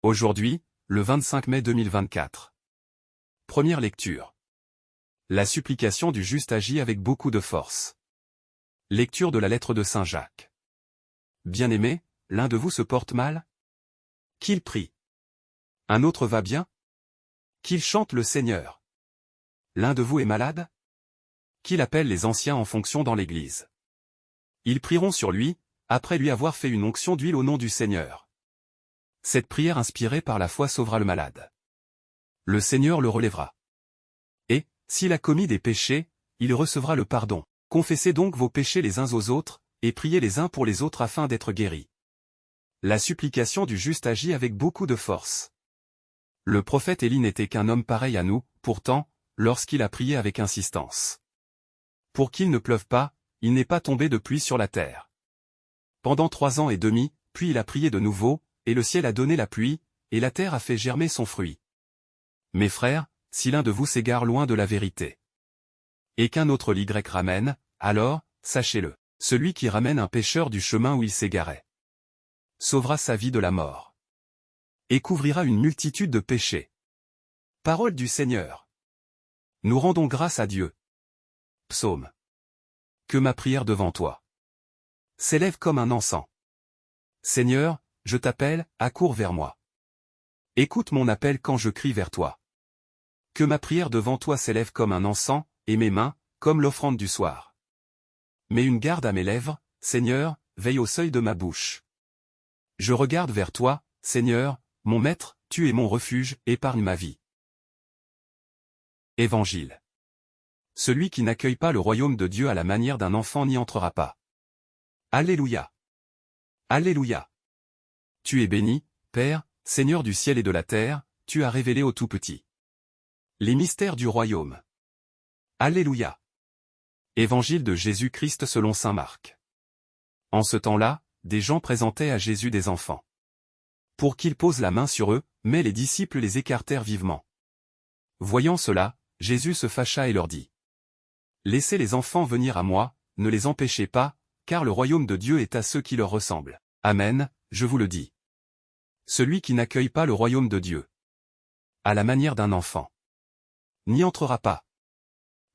Aujourd'hui, le 25 mai 2024. Première lecture. La supplication du juste agit avec beaucoup de force. Lecture de la lettre de Saint Jacques. Bien-aimés, l'un de vous se porte mal? Qu'il prie. Un autre va bien? Qu'il chante le Seigneur. L'un de vous est malade? Qu'il appelle les anciens en fonction dans l'Église. Ils prieront sur lui, après lui avoir fait une onction d'huile au nom du Seigneur. Cette prière inspirée par la foi sauvera le malade. Le Seigneur le relèvera. Et, s'il a commis des péchés, il recevra le pardon. Confessez donc vos péchés les uns aux autres, et priez les uns pour les autres afin d'être guéris. La supplication du juste agit avec beaucoup de force. Le prophète Élie n'était qu'un homme pareil à nous, pourtant, lorsqu'il a prié avec insistance. Pour qu'il ne pleuve pas, il n'est pas tombé de pluie sur la terre. Pendant 3 ans et demi, puis il a prié de nouveau, et le ciel a donné la pluie, et la terre a fait germer son fruit. Mes frères, si l'un de vous s'égare loin de la vérité, et qu'un autre l'Y ramène, alors, sachez-le, celui qui ramène un pécheur du chemin où il s'égarait, sauvera sa vie de la mort, et couvrira une multitude de péchés. Parole du Seigneur. Nous rendons grâce à Dieu. Psaume. Que ma prière devant toi s'élève comme un encens. Seigneur, je t'appelle, accours vers moi. Écoute mon appel quand je crie vers toi. Que ma prière devant toi s'élève comme un encens, et mes mains, comme l'offrande du soir. Mets une garde à mes lèvres, Seigneur, veille au seuil de ma bouche. Je regarde vers toi, Seigneur, mon Maître, tu es mon refuge, épargne ma vie. Évangile. Celui qui n'accueille pas le royaume de Dieu à la manière d'un enfant n'y entrera pas. Alléluia. Alléluia. Tu es béni, Père, Seigneur du ciel et de la terre, tu as révélé au Tout-Petit les mystères du royaume. Alléluia. Évangile de Jésus-Christ selon saint Marc. En ce temps-là, des gens présentaient à Jésus des enfants, pour qu'il pose la main sur eux, mais les disciples les écartèrent vivement. Voyant cela, Jésus se fâcha et leur dit: Laissez les enfants venir à moi, ne les empêchez pas, car le royaume de Dieu est à ceux qui leur ressemblent. Amen, je vous le dis. Celui qui n'accueille pas le royaume de Dieu à la manière d'un enfant n'y entrera pas.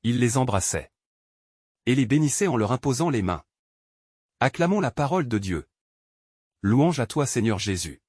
Il les embrassait et les bénissait en leur imposant les mains. Acclamons la parole de Dieu. Louange à toi Seigneur Jésus.